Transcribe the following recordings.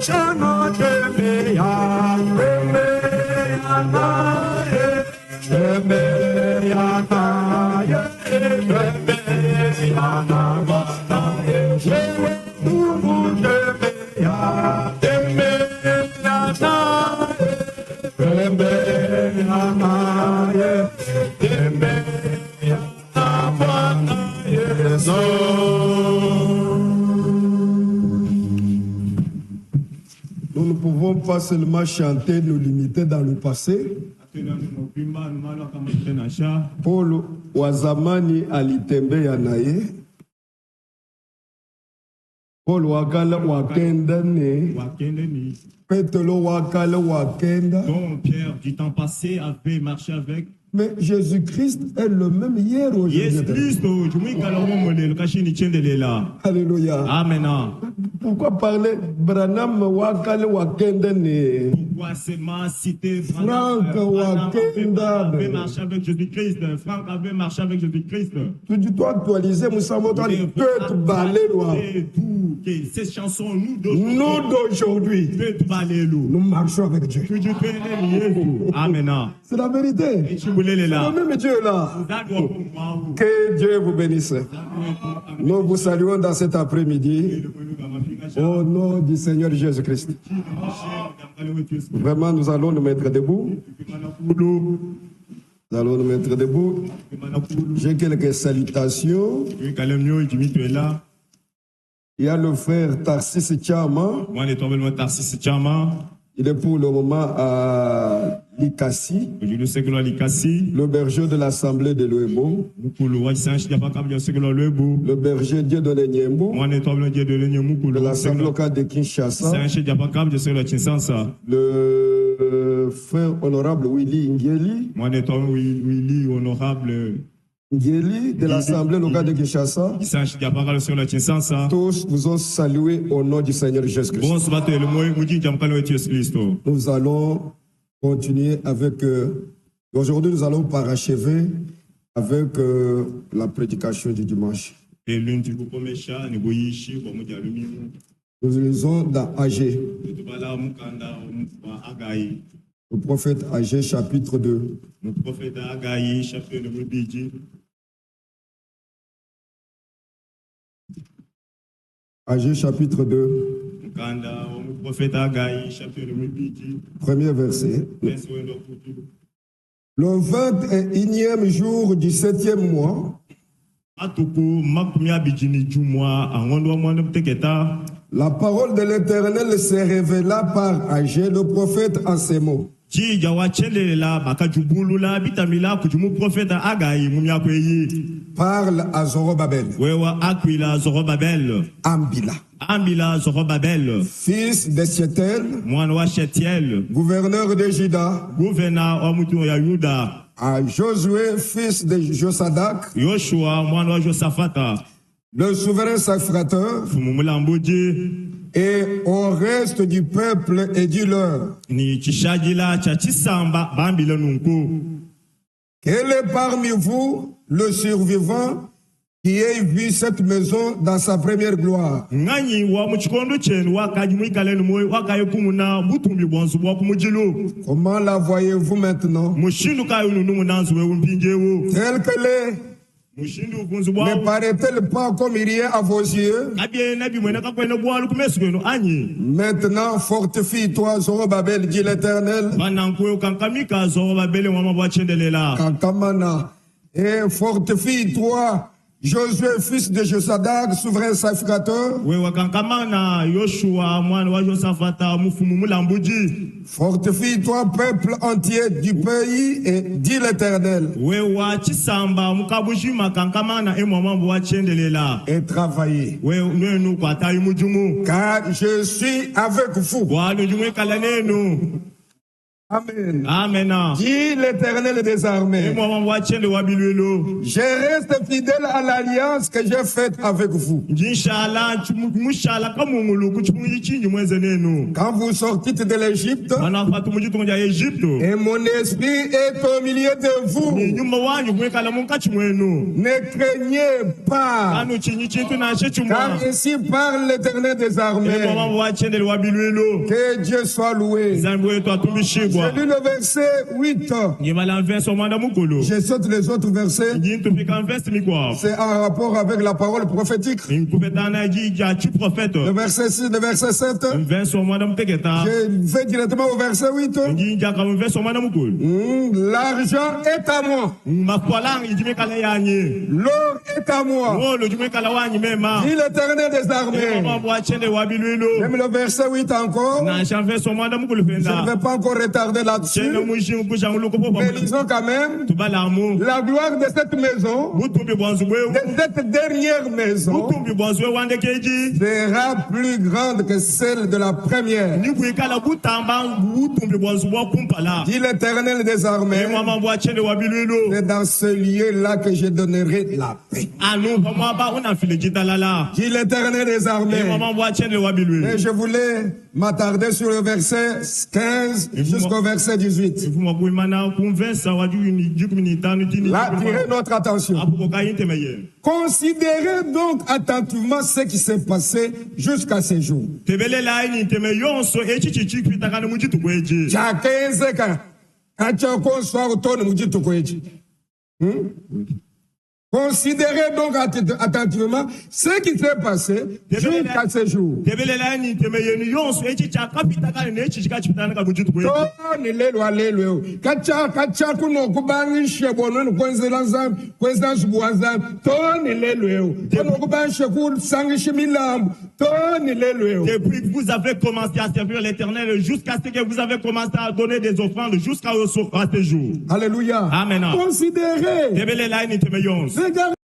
Chama Chemeya, Chemeya Naye, Chemeya Naye, Chemeya Naye, Tumu Chemeya, Chemeya Naye, Chemeya Naye, Chemeya Naye, Zo. Nous ne pouvons pas seulement chanter, nous limiter dans le passé. Paul wazamani alitembea naye. Paul wakala wakenda ne. Petro wakala wakenda. Donc Pierre du temps passé avait marché avec. Mais Jésus-Christ est le même hier aujourd'hui. Alléluia. Amen. Pourquoi parler Branham wakale wakenda ne? Pourquoi seulement citer Franck wakenda avait marché avec Jésus-Christ. Franck avait marché avec Jésus-Christ. Tu dois actualiser, nous savons que ces chansons, nous d'aujourd'hui, nous marchons avec Dieu. Amen. C'est la vérité. C'est le même Dieu là. Que Dieu vous bénisse. Nous vous saluons dans cet après-midi au nom du Seigneur Jésus-Christ. Vraiment, nous allons nous mettre debout. Nous allons nous mettre debout. J'ai quelques salutations. Il y a le frère Tarsis Tchama. Il est pour le moment à Likasi, le berger de l'Assemblée de l'Ouebo, le berger Dieudonné Nyembo, de l'Assemblée locale de Kinshasa, le frère honorable Willy Ngeli, de l'Assemblée locale de Kinshasa. Tous vous ont salué au nom du Seigneur Jésus-Christ. Nous allons continuer avec... aujourd'hui, nous allons parachever avec la prédication du dimanche. Nous lisons dans Agé. Le prophète Agé, chapitre 2. Le prophète Agaï, chapitre 2. Agé chapitre 2. Premier verset. Le 21e jour du 7e mois, la parole de l'Éternel se révéla par Agé, le prophète, en ces mots. Parle à Zorobabel. Ambila Zorobabel, fils de Shetel, gouverneur de Juda, à Josué, fils de Josadak, le souverain sacrificateur, et au reste du peuple et dis-leur, quel est parmi vous le survivant qui ait vu cette maison dans sa première gloire? Comment la voyez-vous maintenant? Telle qu'elle est. Ne paraît-elle pas comme rien à vos yeux? Maintenant, fortifie-toi, Zorobabel, dit l'Éternel. Kankamana. Et fortifie-toi, Josué, fils de Josadak, souverain sacrificateur. Fortifie-toi, peuple entier du pays, et dit l'Éternel. Et travaillez. Car je suis avec vous. Amen. Amen. Dit l'Éternel des armées. Je reste fidèle à l'alliance que j'ai faite avec vous. Quand vous sortîtes de l'Égypte, et mon esprit est au milieu de vous. Ne craignez pas. Car ici parle l'Éternel des armées. Que Dieu soit loué. J'ai lu le verset 8. Je saute les autres versets. C'est en rapport avec la parole prophétique. Le verset 6, le verset 7. Je vais directement au verset 8. L'argent est à moi. L'or est à moi. Dit l'Éternel des armées. Même le verset 8 encore. Je ne vais pas encore retarder là-dessus. Mais disons quand même, la gloire de cette maison, de cette dernière maison, sera plus grande que celle de la première. Dit l'Éternel des armées. C'est dans ce lieu-là que je donnerai la paix. Dit l'Éternel des armées. Et je voulais m'attarder sur le verset 15 jusqu'au verset 18. Là, attirez notre attention. Considérez donc attentivement ce qui s'est passé jusqu'à ce jour. Considérez donc attentivement ce qui s'est passé jusqu'à ce jour. Depuis que vous avez commencé à servir l'Éternel, jusqu'à ce que vous avez commencé à donner des offrandes jusqu'à ce jour. Alléluia. Amen. Considérez. Regardez.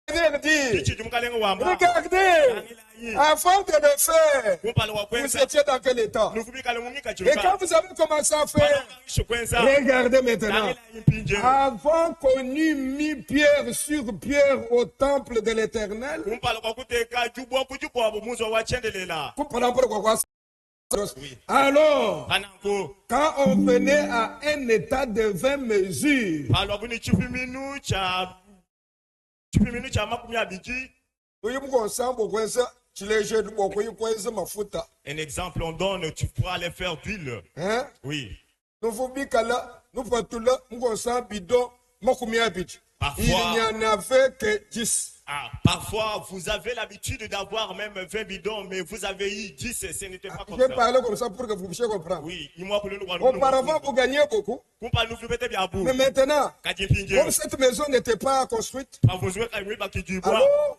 Regardez, avant de le faire, vous étiez dans quel état? Et quand vous avez commencé à faire, regardez maintenant. Avant qu'on eût mis pierre sur pierre au temple de l'Éternel, alors, quand on venait à un état de 20 mesures, un exemple, on donne, tu pourras aller faire d'huile. Hein? Oui. Il n'y en avait que 10. Parfois, vous avez l'habitude d'avoir même 20 bidons, mais vous avez eu 10, ce n'était pas comme ça. Je parle comme ça pour que vous puissiez comprendre. Oui. Auparavant, vous gagnez beaucoup. Mais maintenant, comme cette maison n'était pas construite, alors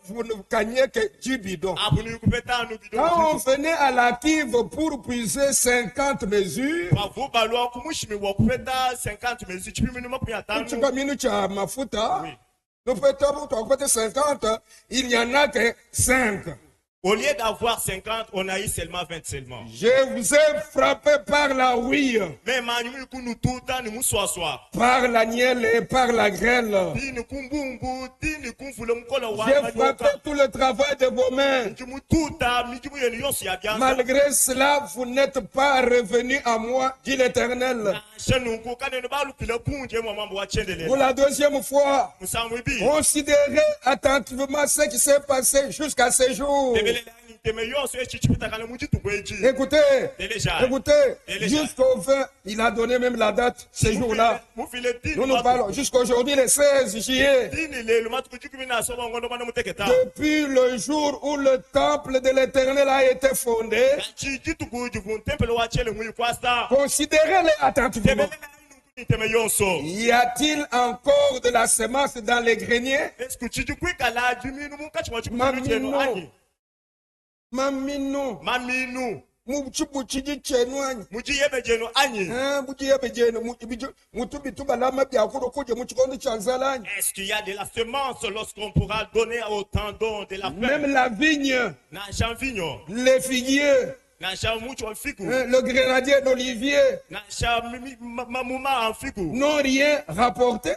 vous ne gagnez que 10 bidons. Quand on venait à la cuve pour puiser 50 mesures, nous peut-être 50, il n'y en a que 5. Au lieu d'avoir 50, on a eu seulement 20 seulement. Je vous ai frappé par la rouille, par l'agnelle et par la grêle. J'ai frappé tout le travail de vos mains. Malgré cela, vous n'êtes pas revenu à moi, dit l'Éternel. Pour la deuxième fois, considérez attentivement ce qui s'est passé jusqu'à ce jour. Écoutez, jusqu'au 20, il a donné même la date, ce jour-là. Nous nous parlons jusqu'aujourd'hui, le 16 juillet. Depuis le jour où le temple de l'Éternel a été fondé, considérez-les attentivement. Y a-t-il encore de la semence dans les greniers? Mamino. Est-ce qu'il y a de la semence lorsqu'on pourra donner au tendon de la femme? Même la vigne, les figuiers, le grenadier d'Olivier n'ont rien rapporté.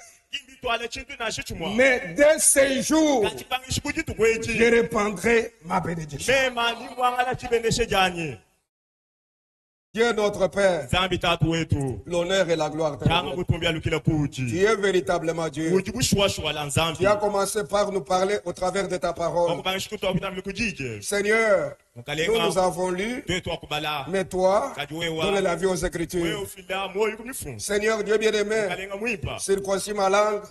Mais dès ces jours, je répandrai ma bénédiction. Dieu notre Père, l'honneur et la gloire te reviennent. Tu es véritablement Dieu. Tu as commencé par nous parler au travers de ta parole. Seigneur, nous avons lu, mais toi, donne la vie aux Écritures. Seigneur Dieu bien-aimé, circoncis ma langue,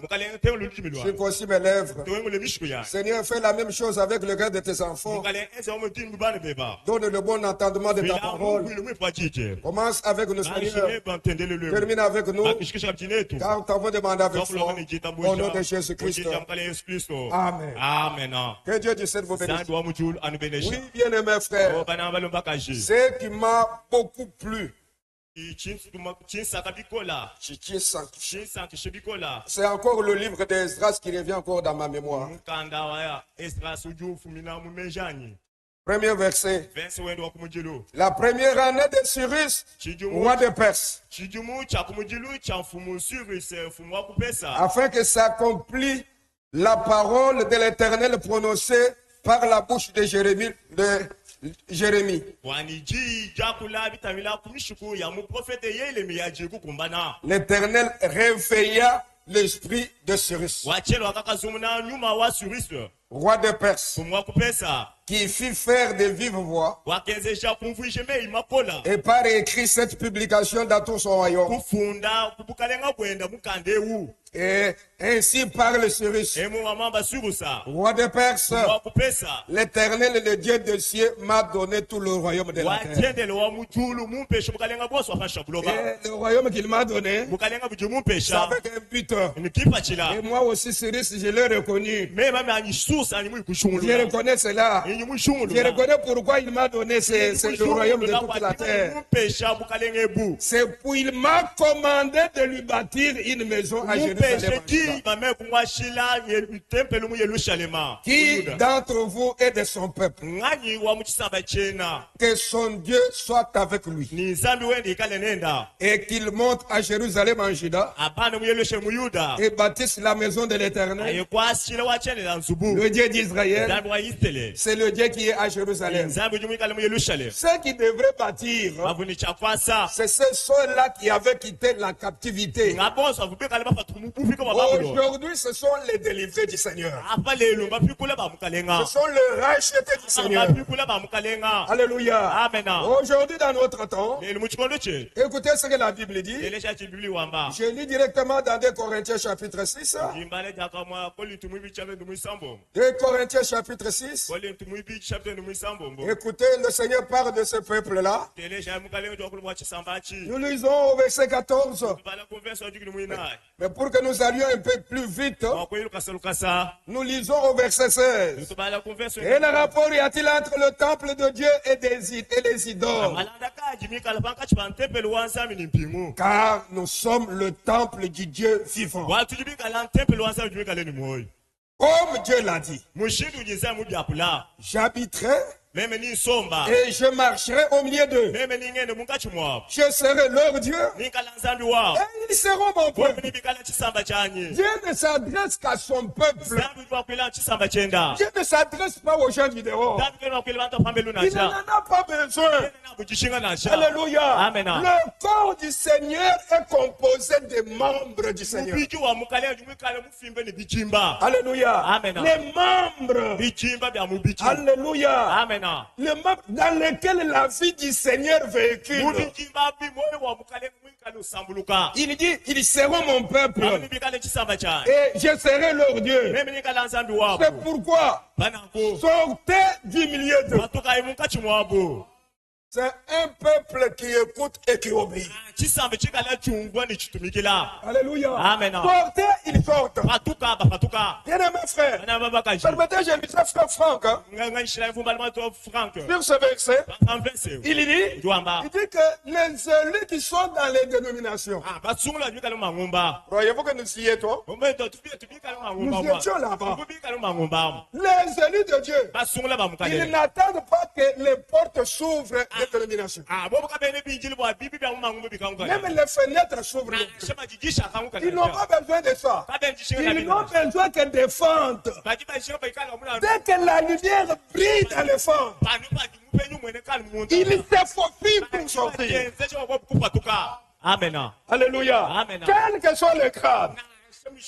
circoncis mes lèvres. Seigneur, fais la même chose avec le reste de tes enfants. Donne le bon entendement de ta parole. Commence avec nous, Seigneur. Termine avec nous, car t'avons demandé avec foi. Au nom de Jésus-Christ. Amen. Que Dieu du ciel vous bénisse. Oui, bien-aimé frère, ce qui m'a beaucoup plu, c'est encore le livre d'Esdras qui revient encore dans ma mémoire. Premier verset. La première année de Cyrus, roi de Perse, afin que s'accomplisse la parole de l'Éternel prononcée par la bouche de Jérémie. L'Éternel réveilla l'esprit de Cyrus, roi de Perse, qui fit faire de vive voix et par écrit cette publication dans tout son royaume. Et ainsi parle Cyrus, roi de Perse, l'Éternel, le Dieu des cieux, m'a donné tout le royaume de la terre. Et le royaume qu'il m'a donné, c'est avec un but. Et moi aussi, Cyrus, je l'ai reconnu. Je reconnais cela. Je reconnais pourquoi il m'a donné le royaume de toute la terre. C'est pour il m'a commandé de lui bâtir une maison à Jérusalem. Qui d'entre vous est de son peuple? Que son Dieu soit avec lui. Et qu'il monte à Jérusalem en Juda et bâtisse la maison de l'Éternel. Le Dieu d'Israël, c'est le Dieu qui est à Jérusalem. Ceux qui devraient bâtir, c'est ceux-là qui avaient quitté la captivité. Aujourd'hui, ce sont les délivrés du Seigneur. Ce sont les rachetés du Seigneur. Alléluia. Aujourd'hui, dans notre temps, écoutez ce que la Bible dit. Je lis directement dans 2 Corinthiens chapitre 6. 2 Corinthiens chapitre 6. Écoutez, le Seigneur parle de ce peuple-là. Nous lisons au verset 14. Mais pour que nous allions un peu plus vite, nous lisons au verset 16. Et le rapport y a-t-il entre le temple de Dieu et les idoles? Car nous sommes le temple du Dieu vivant. Comme Dieu l'a dit, j'habiterai et je marcherai au milieu d'eux. Je serai leur Dieu et ils seront mon peuple. Dieu ne s'adresse qu'à son peuple. Dieu ne s'adresse pas aux gens du dehors. Il n'en a pas besoin. Alléluia. Le corps du Seigneur est composé des membres du Seigneur. Alléluia. Les membres. Alléluia. Les membres dans lesquels la vie du Seigneur véhicule. Il dit, ils seront mon peuple et je serai leur Dieu. C'est pourquoi sortez du milieu d'eux. C'est un peuple qui écoute et qui obéit. Alléluia. Amen. Portez, il porte. Patuka, patuka. Bien-aimé frère, Bana babakaji. permettez, je lisais frère Franck, hein, Nganga shira vumbalma to Frank. sur ce verset. En verset. Il dit Duamba. que les élus qui sont dans les dénominations, Ah, basungla bika lo mangomba. croyez-vous que nous y étions? Momento tubika lo mangomba. Nous étions là-bas. Tubika lo mangomba. Les élus de Dieu, Basungla ba ils mukale. n'attendent pas que les portes s'ouvrent des dénominations. Ah, bobo ka bene binjili bo bibi ba mangomba bika ngala. Même les fenêtres s'ouvrent. Shema jijisha ka ngala. Ils n'ont pas besoin de ça. Ka ben jishinga Ils n'ont besoin que des fentes. Baji ba shema ka lo muna. Dès que la lumière brille dans les fentes, Panu ba mupenyu mwene kal muntu. il se faufile pour sortir. Amen. Alléluia. Amen. Quel que soit le crâne, quel que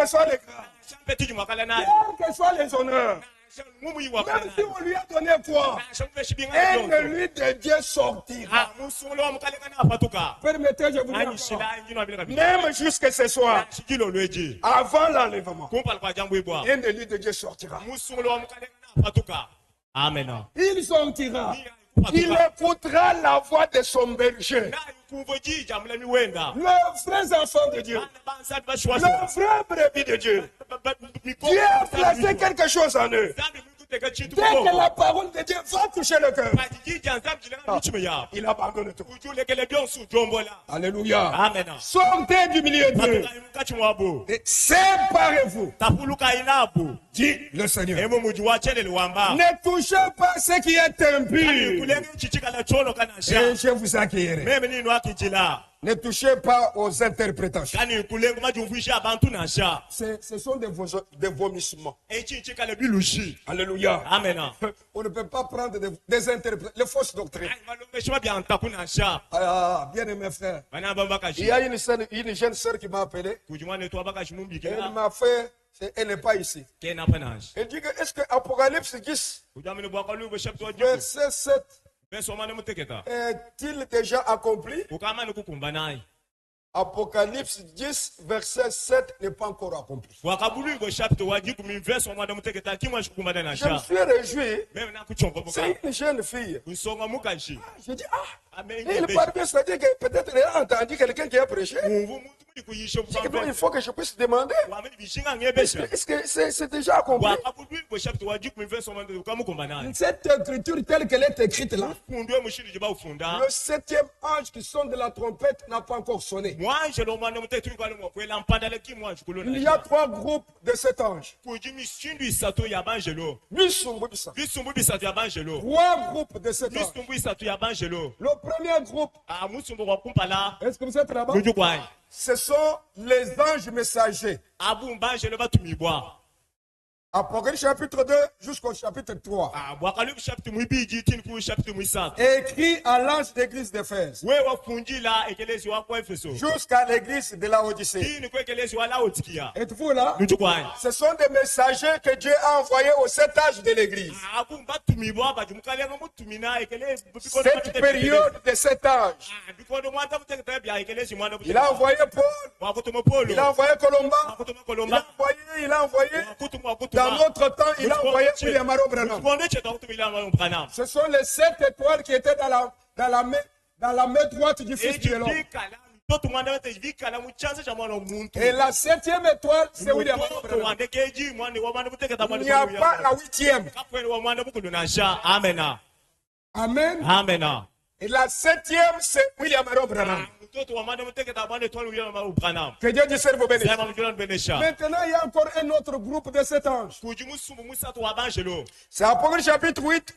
soit le crâne, quel que soit les honneurs, même si on lui a donné quoi, un élu de Dieu sortira. Permettez, je vous dis encore, même jusqu'à ce soir, avant l'enlèvement, un élu de Dieu sortira. Amen. Il sortira. Il écoutera la voix de son berger. Le vrai enfant de Dieu. Le vrai brebis de Dieu. Dieu a placé quelque chose en eux. Dès que la parole de Dieu va toucher le cœur, il abandonne tout. Alléluia. Amen. Sortez du milieu d'eux et séparez-vous, dit le Seigneur. Ne touchez pas ce qui est impur et je vous accueillerai. Ne touchez pas aux interprétations. Ce sont des vomissements. Alléluia. Amen. On ne peut pas prendre des interprétations, les fausses doctrines. Ah, bien aimé frère. Il y a une jeune sœur qui m'a appelé. Elle m'a fait, elle n'est pas ici. Elle dit que est-ce que Apocalypse 10, verset 7, est-il déjà accompli? Apocalypse 10, verset 7 n'est pas encore accompli. Je me suis réjoui. C'est une jeune fille. Je dis, il parle bien, c'est-à-dire que peut-être elle a entendu quelqu'un qui a prêché. Il faut que je puisse demander. Est-ce que c'est déjà accompli? Cette écriture telle qu'elle est écrite là, le septième ange qui sonne de la trompette n'a pas encore sonné. Il y a 3 groupes de cet ange. 3 groupes de cet ange. Le premier groupe, est-ce que vous êtes là-bas? Ce sont les anges messagers. Apocalypse chapitre 2 jusqu'au chapitre 3. Écrit à l'ange d'église d'Éphèse. Jusqu'à l'église de la Odyssée. Êtes-vous là? Ce sont des messagers que Dieu a envoyés aux 7 âges de l'église. Cette période de 7 âges. Il a envoyé Paul. Il a envoyé Colomba. Il a envoyé. Dans notre temps, il a envoyé William Aro Branham. Ce sont les 7 étoiles qui étaient dans la main droite du Fils de l'homme. Et la 7e étoile, c'est William Aro Branham. Il n'y a pas la 8e. Amen. Amen. Et la 7e, c'est William Aro Branham. Que Dieu du cerveau bénisse. Maintenant, il y a encore un autre groupe de 7 anges. C'est Apocalypse chapitre 8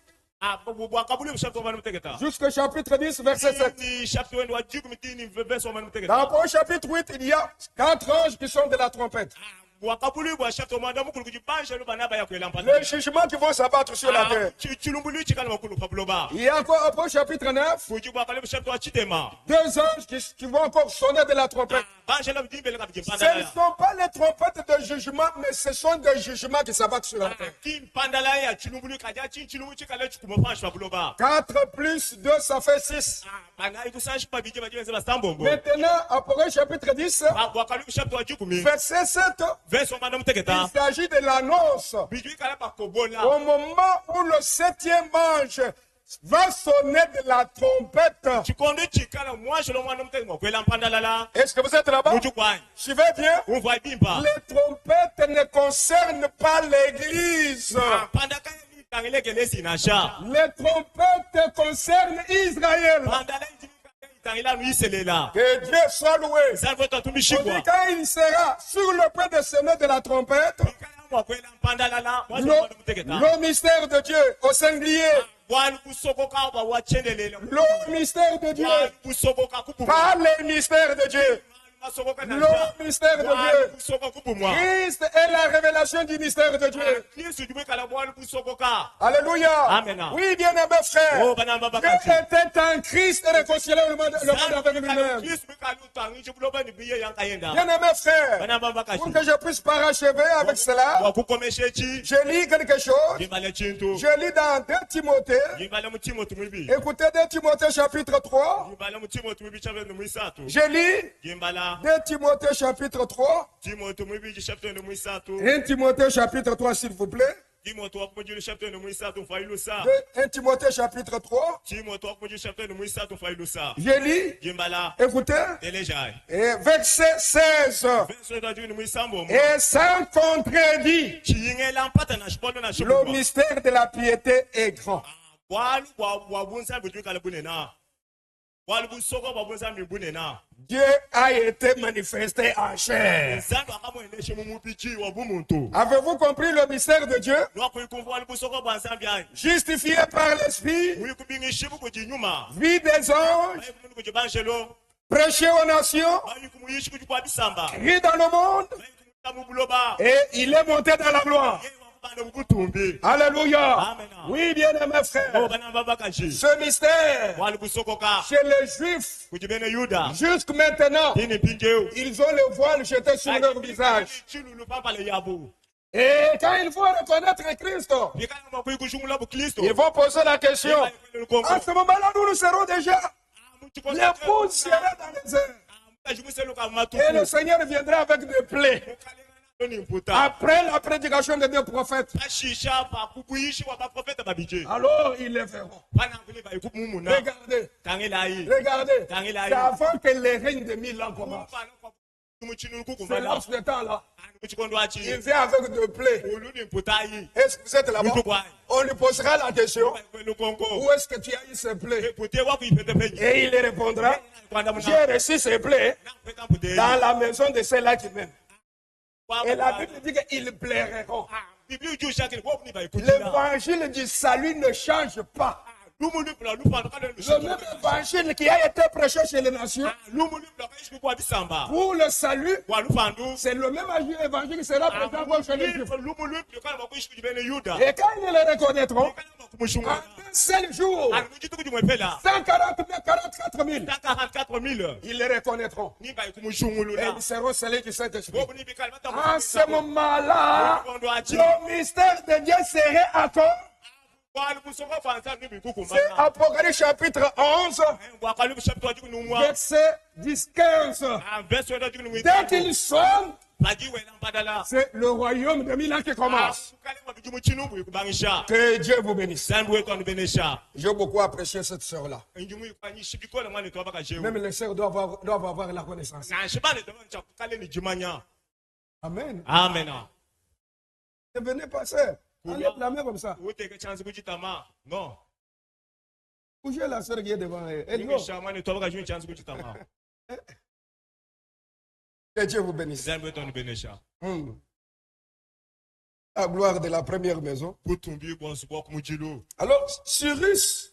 jusqu'au chapitre 10, verset 7. Dans Apocalypse chapitre 8, il y a 4 anges qui sont de la trompette. Les jugements qui vont s'abattre sur la terre. Il y a encore Apocalypse chapitre 9. 2 anges qui vont encore sonner de la trompette. Ce ne sont pas les trompettes de jugement, mais ce sont des jugements qui s'abattent sur la terre. 4 plus 2, ça fait 6. Maintenant, Apocalypse chapitre 10, verset 7. Il s'agit de l'annonce. Au moment où le 7e ange va sonner de la trompette. Est-ce que vous êtes là-bas? Je vais bien. Les trompettes ne concernent pas l'église. Les trompettes concernent Israël. Que Dieu soit loué. Quand il sera sur le point de semer de la trompette, le mystère de Dieu au singulier, le mystère de Dieu, pas le mystère de Dieu. Le mystère de Dieu. Christ est la révélation du mystère de Dieu. Alléluia. Amen. Oui, bien-aimé frère. Dieu était en Christ et réconcilié le monde avec lui-même. Bien-aimé frère, pour que je puisse parachever avec cela, je lis quelque chose. Je lis dans 2 Timothée. Écoutez 2 Timothée chapitre 3. Je lis 2 Timothée chapitre 3. 1 Timothée chapitre 3, s'il vous plaît. 1 Timothée chapitre 3. Je lis. Écoutez. Et verset 16. Et sans contredit, le mystère de la piété est grand. Dieu a été manifesté en chair. Avez-vous compris le mystère de Dieu? Justifié par l'Esprit, vie des anges, prêché aux nations, cri dans le monde, et il est monté dans la gloire. Alléluia. Amen. Oui, bien-aimé frère. Ce mystère, chez les Juifs, jusqu'à maintenant, ils ont le voile jeté sur leur visage. Et quand il faut reconnaître Christ, ils vont poser la question. À ce moment-là, nous serons déjà. L'épouse sera dans les airs. Et le Seigneur viendra avec des plaies. Après la prédication de deux prophètes, alors ils les verront. Regardez, regardez, c'est avant que le règne de 1000 ans commence. C'est dans ce temps-là. Il vient avec des plaies. Est-ce que vous êtes là-bas? On lui posera la question. Où est-ce que tu as eu ces plaies? Et il répondra. J'ai reçu ces plaies dans la maison de ceux-là qui m'aiment. Et la Bible dit qu'ils plairont. L'évangile du salut ne change pas. Le même évangile qui a été prêché chez les nations, pour le salut, c'est le même évangile qui sera prêché chez les Juifs. Et quand ils le reconnaîtront, en un seul jour, 144 000, ils le reconnaîtront. Et ils seront scellés du Saint-Esprit. En ce moment-là, le mystère de Dieu serait encore. C'est Apocalypse chapitre 11, verset 10-15. Dès qu'ils sont, c'est le royaume de 1000 ans qui commence. Que Dieu vous bénisse. J'ai beaucoup apprécié cette sœur-là. Même les sœurs doivent avoir la connaissance. Amen. Amen. Ne venez pas, sœur. Enlève la main comme ça. Non. Bougez la sœur qui est devant elle. Elle doit. Que Dieu vous bénisse. La gloire de la première maison. Alors, Cyrus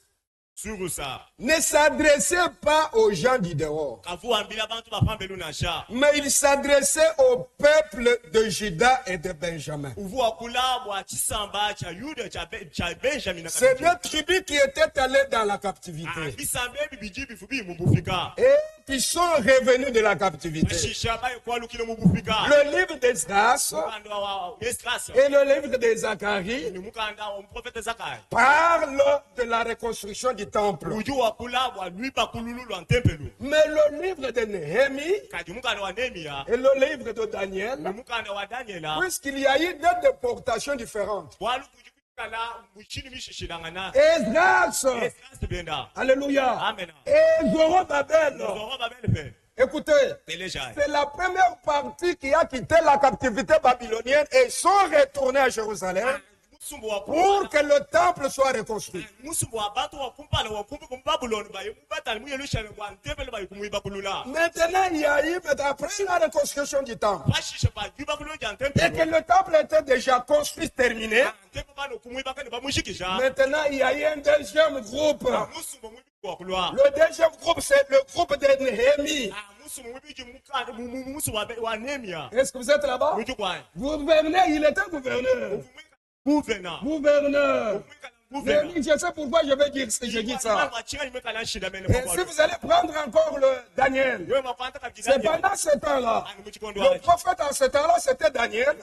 ne s'adressait pas aux gens du dehors, mais il s'adressait au peuple de Juda et de Benjamin. C'est deux tribus qui étaient allées dans la captivité et qui sont revenus de la captivité. Le livre d'Esdras et le livre de Zacharie parlent de la reconstruction du temple. Mais le livre de Néhémie et le livre de Daniel, puisqu'il y a eu deux déportations différentes, Esdras. Alléluia. Amen. Et Zorobabel. Écoutez, c'est la première partie qui a quitté la captivité babylonienne et sont retournés à Jérusalem pour que le temple soit reconstruit. Maintenant, il y a eu, après la reconstruction du temple, et que le temple était déjà construit, terminé, maintenant, il y a eu un deuxième groupe. Le deuxième groupe, c'est le groupe de Néhémie. Est-ce que vous êtes là-bas? Gouverneur, il était gouverneur. Gouverneur. Je sais pourquoi je vais dire ça. Et si vous allez prendre encore le Daniel, c'est pendant ce temps-là. Le prophète en ce temps-là, c'était Daniel.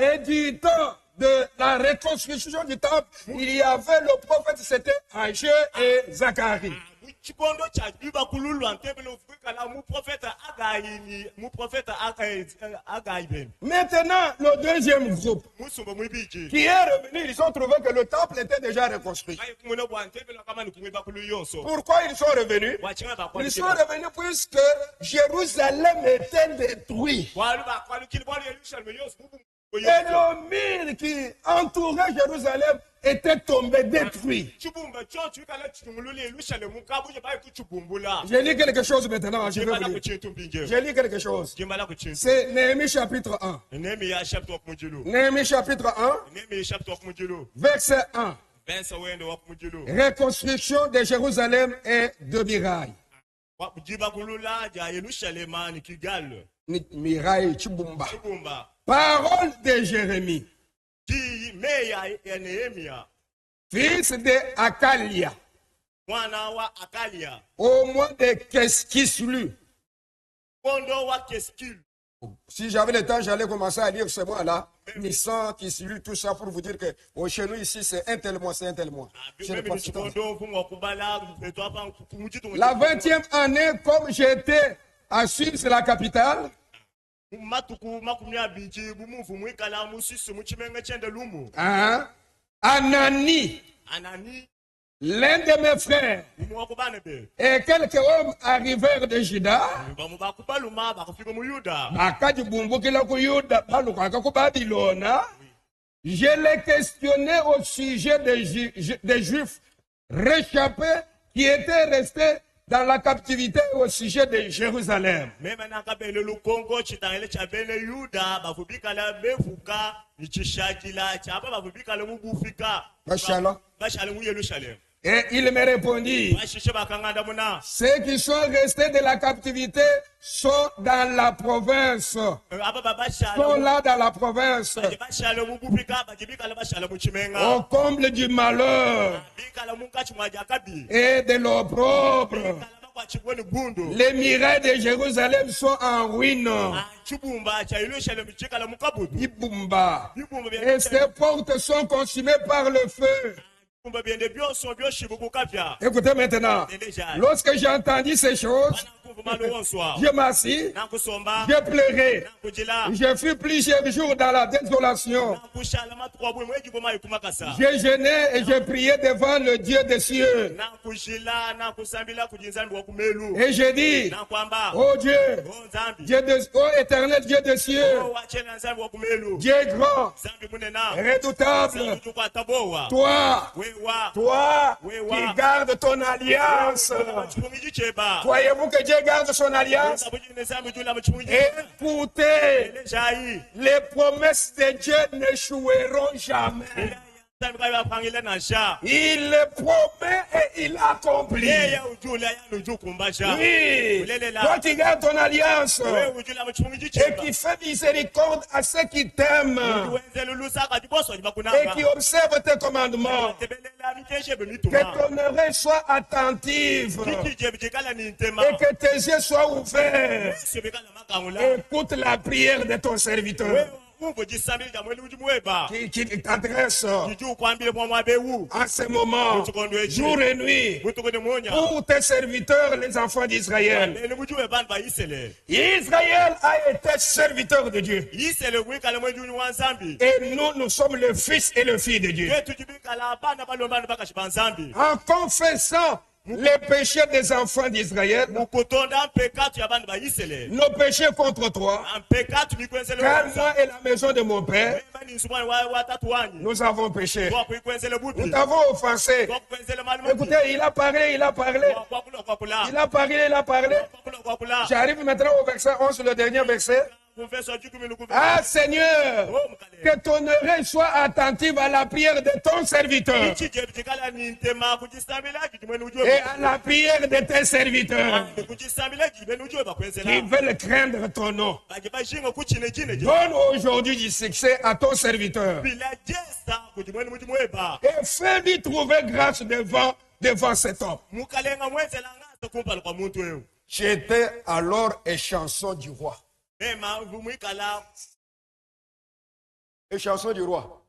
Et du temps de la reconstruction du temple, il y avait le prophète, c'était Agé et Zacharie. Maintenant, le deuxième groupe qui est revenu, ils ont trouvé que le temple était déjà reconstruit. Pourquoi ils sont revenus? Ils sont revenus puisque Jérusalem était détruit. Et le mur qui entourait Jérusalem était tombé détruit. Je lis quelque chose maintenant. Je lis quelque chose. C'est Néhémie chapitre 1. Néhémie chapitre 1. Verset 1. Reconstruction de Jérusalem et de Mirail. Mirail Chibumba. Parole de Jérémie, fils de Akalia, au mois de Kislu. Si j'avais le temps, j'allais commencer à lire ce mois-là. Nissan, Kislu, tout ça pour vous dire que chez nous ici, c'est un tel mois, c'est un tel mois. La 20e année, comme j'étais à Sud, c'est la capitale. Anani, l'un de mes frères, et quelques hommes arrivèrent de Juda. Je les questionnais au sujet des Juifs réchappés qui étaient restés dans la captivité au sujet de Jérusalem. Et il me répondit, ceux qui sont restés de la captivité sont dans la province, sont là dans la province, au comble du malheur et de l'opprobre. Les murailles de Jérusalem sont en ruine. Et ses portes sont consumées par le feu. Écoutez maintenant, lorsque j'ai entendu ces choses, je m'assis, j'ai pleuré, je fus plusieurs jours dans la désolation. J'ai jeûné et j'ai prié devant le Dieu des cieux. Et j'ai dit, oh Dieu, oh éternel Dieu des cieux, Dieu grand, redoutable, toi qui gardes ton alliance. Croyez-vous que Dieu garde son alliance? Écoutez, les promesses de Dieu n'échoueront jamais. Il promet et il accomplit. Oui, toi qui gardes ton alliance et qui fait miséricorde à ceux qui t'aiment et qui observent tes commandements, que ton oreille soit attentive et que tes yeux soient ouverts. Écoute la prière de ton serviteur. qui t'adresse en ce moment, jour et nuit, pour tes serviteurs, les enfants d'Israël. Israël a été serviteur de Dieu. Et nous sommes le fils et le fille de Dieu. En confessant les péchés des enfants d'Israël, nos péchés contre toi, car moi et la maison de mon père, nous avons péché. Nous t'avons offensé. Écoutez, il a parlé. J'arrive maintenant au verset 11, le dernier verset. Ah Seigneur, que ton oreille soit attentive à la prière de ton serviteur et à la prière de tes serviteurs qui veulent craindre ton nom. Donne aujourd'hui du succès à ton serviteur et fais-lui trouver grâce devant cet homme. J'étais alors un chanson du roi. Et chanson du roi.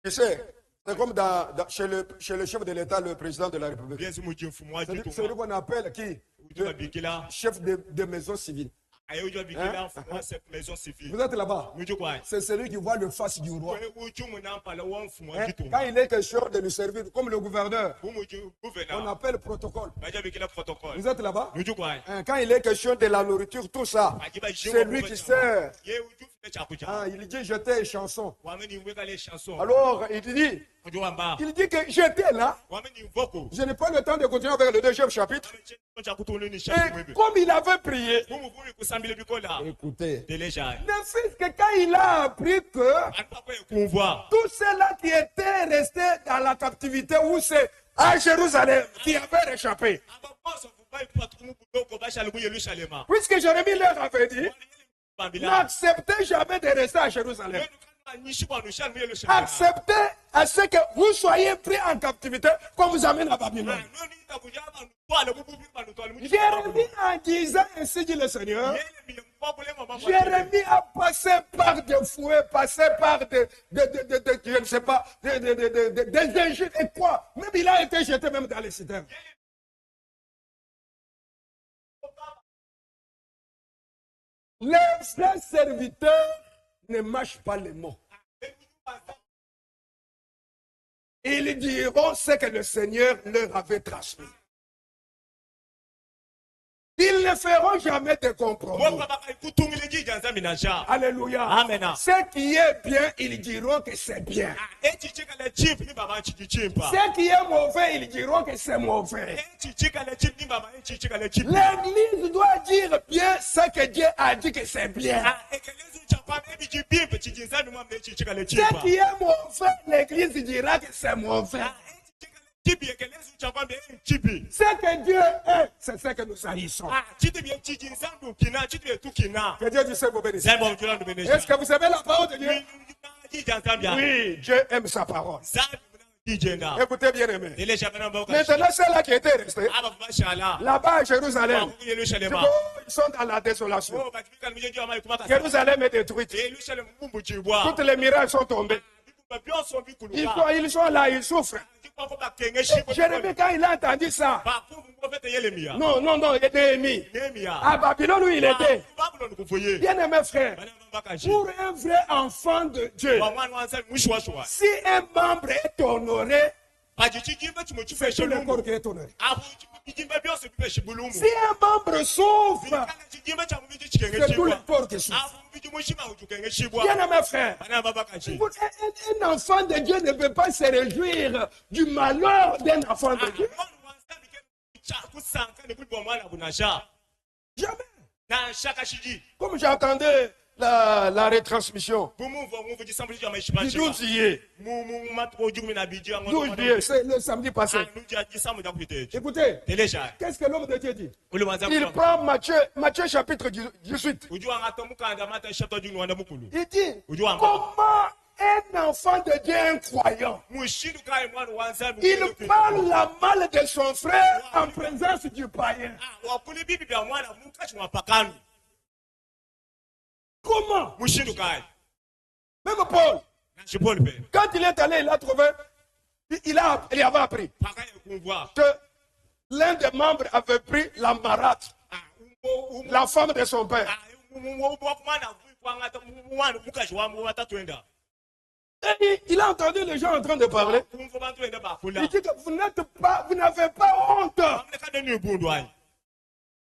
Tu sais, c'est comme chez le chef de l'État, le président de la République. C'est ce qu'on appelle qui? Le chef de maison civile. Hein? Vous êtes là-bas. C'est celui qui voit le face du roi. Hein? Quand il est question de lui servir, comme le gouverneur, on appelle protocole. Vous êtes là-bas. Hein? Quand il est question de la nourriture, tout ça, c'est lui qui sert. Ah, il dit j'étais chanson. Alors il dit que j'étais là. Je n'ai pas le temps de continuer avec le deuxième chapitre. Et comme il avait prié, écoutez, le fils que quand il a appris que tous ceux-là qui étaient restés dans la captivité où c'est à Jérusalem qui avaient échappé, puisque Jérémie leur avait dit, n'acceptez jamais de rester à Jérusalem. Acceptez à ce que vous soyez pris en captivité qu'on vous amène à Babylone. Jérémie, en disant ainsi dit le Seigneur, Jérémie a passé par des fouets, passé par je ne sais pas, des injures et quoi. Même il a été jeté même dans les citernes. Les vrais serviteurs ne mâchent pas les mots. Ils diront ce que le Seigneur leur avait transmis. Ils ne feront jamais de compromis. Alléluia. Amen. Ce qui est bien, ils diront que c'est bien. Ce qui est mauvais, ils diront que c'est mauvais. L'Église doit dire bien ce que Dieu a dit que c'est bien. Ce qui est mauvais, l'Église dira que c'est mauvais. Ce que Dieu est, c'est ce que nous haïssons. Que Dieu dise vous bénisse. Est-ce que vous aimez la parole de Dieu? Oui, Dieu aime sa parole. Écoutez bien aimé. Maintenant, ceux-là qui étaient restés là-bas à Jérusalem, ils sont dans la désolation. Jérusalem est détruite. Toutes les miracles sont tombés. Ils sont là, ils souffrent. Jérémie, quand il a entendu ça, non, il était Néhémie. À Babylone où il était. Bien aimé frère, pour un vrai enfant de Dieu, si un membre est honoré, c'est le corps qui est honoré. Si un membre souffre, c'est tout le corps qui souffre. Bien aimé frère, un enfant de Dieu ne peut pas se réjouir du malheur d'un enfant de Dieu. Jamais. Comme j'entendais la retransmission du 12 juillet. 12 juillet, c'est le samedi passé. Écoutez, qu'est-ce que l'homme de Dieu dit? Il prend Matthieu chapitre 18. Il dit, comment un enfant de Dieu incroyant, il parle la mal de son frère en présence du païen. Comment? Même Paul, quand il est allé, il a trouvé, il avait appris que l'un des membres avait pris la marâtre, la femme de son père. Et il a entendu les gens en train de parler. Il dit que vous n'avez pas honte.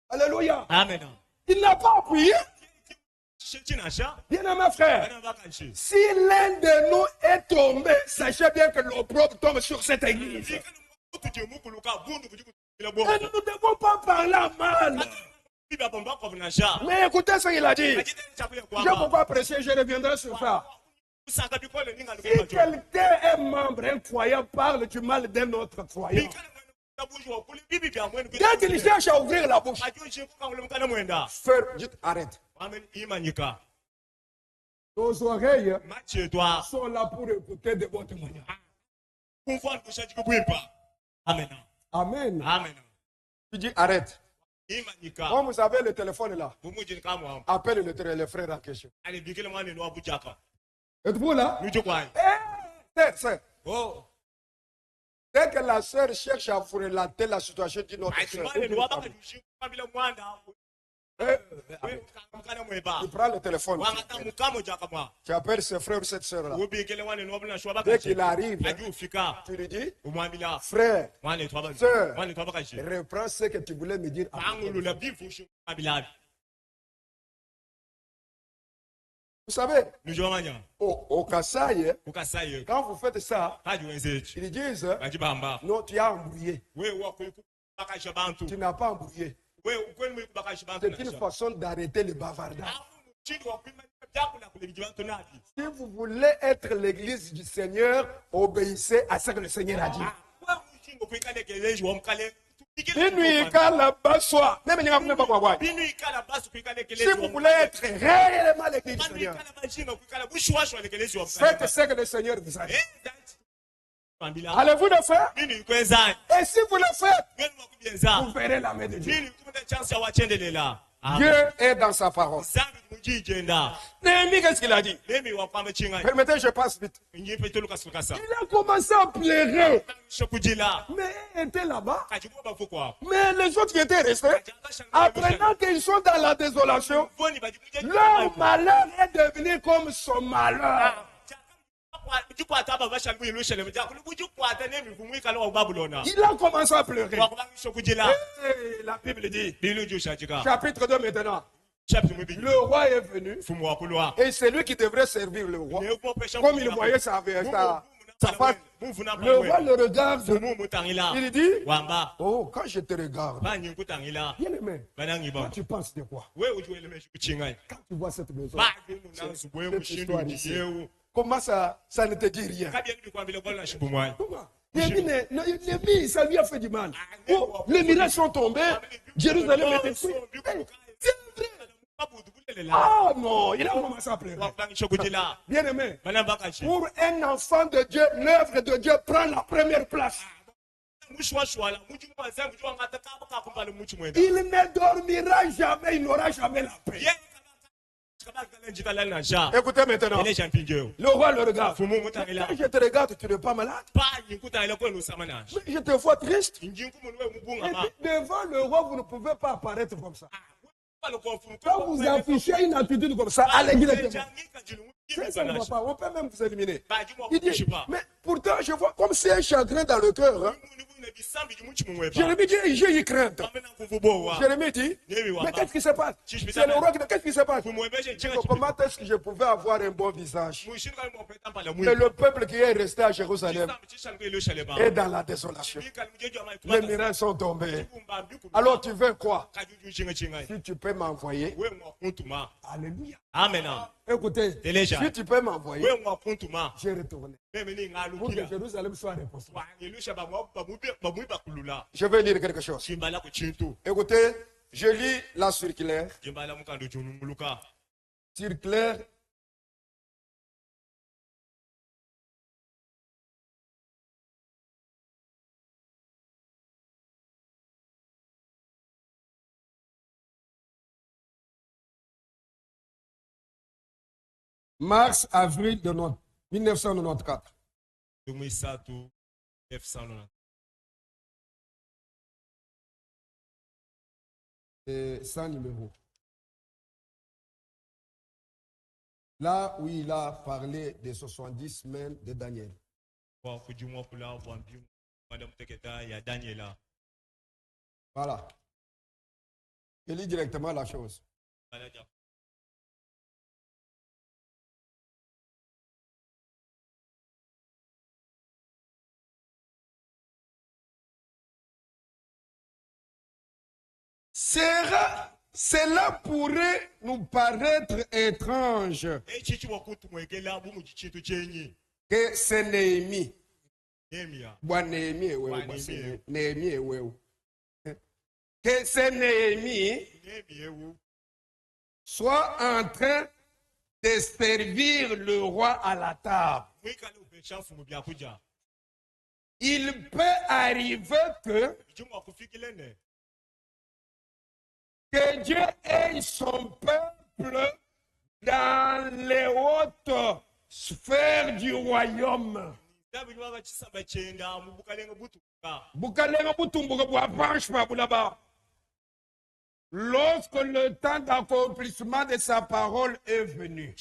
Alléluia. Amen. Il n'a pas appuyé. Bien-aimé frère, si l'un de nous est tombé, sachez bien que l'opprobre tombe sur cette église. Et nous ne devons pas parler mal. Mais écoutez ce qu'il a dit. J'ai beaucoup apprécié, je reviendrai sur ça. Si quelqu'un est membre, un croyant, parle du mal d'un autre croyant, dès qu'il cherche à ouvrir la bouche, frère, dites arrête. Nos oreilles sont là pour écouter de vos témoignages. Amen. Amen. Amen. Tu dis arrête. Quand vous avez le téléphone là, appelle le frère en question. Êtes-vous là? Sœur. Oh. Dès que la sœur cherche à vous relater la situation d'une autre sœur, tu prends le téléphone, tu appelles ce frère ou cette sœur là. Dès qu'il arrive, tu lui dis, frère, sœur, reprends ce que tu voulais me dire. Vous savez, au Kasaï, quand vous faites ça, ils disent, non, tu as embrouillé. Tu n'as pas embrouillé. C'est une façon d'arrêter le bavardage. Si vous voulez être l'église du Seigneur, obéissez à ce que le Seigneur a dit. Si vous voulez être réellement l'église du Seigneur, faites ce que le Seigneur vous a dit. Allez-vous le faire? Et si vous le faites, vous verrez la main de Dieu. Dieu est dans sa parole. Néhémie, qu'est-ce qu'il a dit? Permettez, je passe vite. Il a commencé à pleurer. Mais il était là-bas. Mais les autres qui étaient restés, apprenant qu'ils sont dans la désolation, leur malheur est devenu comme son malheur. Il a commencé à pleurer. Et la Bible dit, chapitre 2 maintenant, le roi est venu et c'est lui qui devrait servir le roi. Comme il voyait sa femme, le roi le regarde. Il dit, oh, quand je te regarde, bien aimé, quand tu penses de quoi? Quand tu vois cette maison, cette histoire ici, comment ça ne te dit rien? Néhémie, ça lui a fait du mal. Oh, les miracles sont tombés. Jérusalem est détruit. Ah non, il a commencé à pleurer. Bien aimé, pour un enfant de Dieu, l'œuvre de Dieu prend la première place. Il ne dormira jamais, il n'aura jamais la paix. Écoutez maintenant, le roi le regarde. Quand je te regarde, tu n'es pas malade. Mais je te vois triste. Et devant le roi, vous ne pouvez pas apparaître comme ça. Quand vous affichez une attitude comme ça, à l'église, ça ne va pas. On peut même vous éliminer. Il dit, mais pourtant, je vois comme c'est un chagrin dans le cœur. Hein. Jérémie dit, j'ai eu crainte. Jérémie dit, mais qu'est-ce qui se passe? C'est le roi qui dit, qu'est-ce qui se passe? Comment est-ce que je pouvais avoir un bon visage? Mais le peuple qui est resté à Jérusalem est dans la désolation. Les miracles sont tombés. Alors tu veux quoi? Si tu peux m'envoyer. Alléluia. Amen. Écoutez, si tu peux m'envoyer, j'ai retourné. Pour que Jérusalem soit reposée. Je vais lire quelque chose. Écoutez, je lis la circulaire. Circulaire Mars, avril de 1994. Et sans numéro. Là où il a parlé des 70 semaines de Daniel. Voilà. Je lis directement la chose. Cela pourrait nous paraître étrange que c'est Néhémie. Que c'est Néhémie soit en train de servir le roi à la table. Il peut arriver que Dieu ait son peuple dans les hautes sphères du royaume. Lorsque le temps d'accomplissement de sa parole est venu.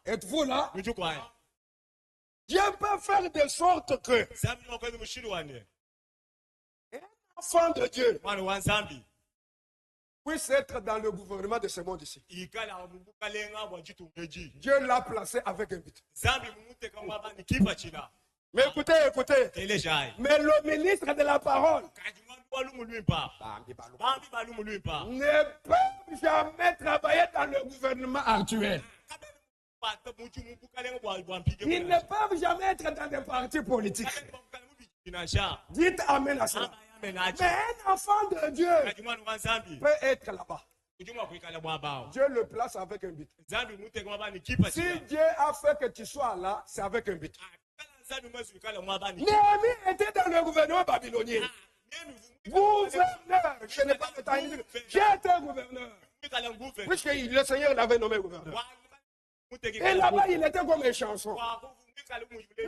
Êtes-vous là? Dieu peut faire de sorte que enfant de Dieu puisse être dans le gouvernement de ce monde ici. Dieu l'a placé avec un but. Mais écoutez, mais le ministre de la parole ne peut jamais travailler dans le gouvernement actuel. Ils ne peuvent jamais être dans des partis politiques. Dites amen à cela. Mais un enfant de Dieu peut être là-bas. Dieu le place avec un but. Si Dieu a fait que tu sois là, c'est avec un but. Néhémie était dans le gouvernement babylonien. Gouverneur, je n'ai pas de temps. J'étais gouverneur. Puisque le Seigneur l'avait nommé gouverneur. Et là-bas, il était comme un chanson.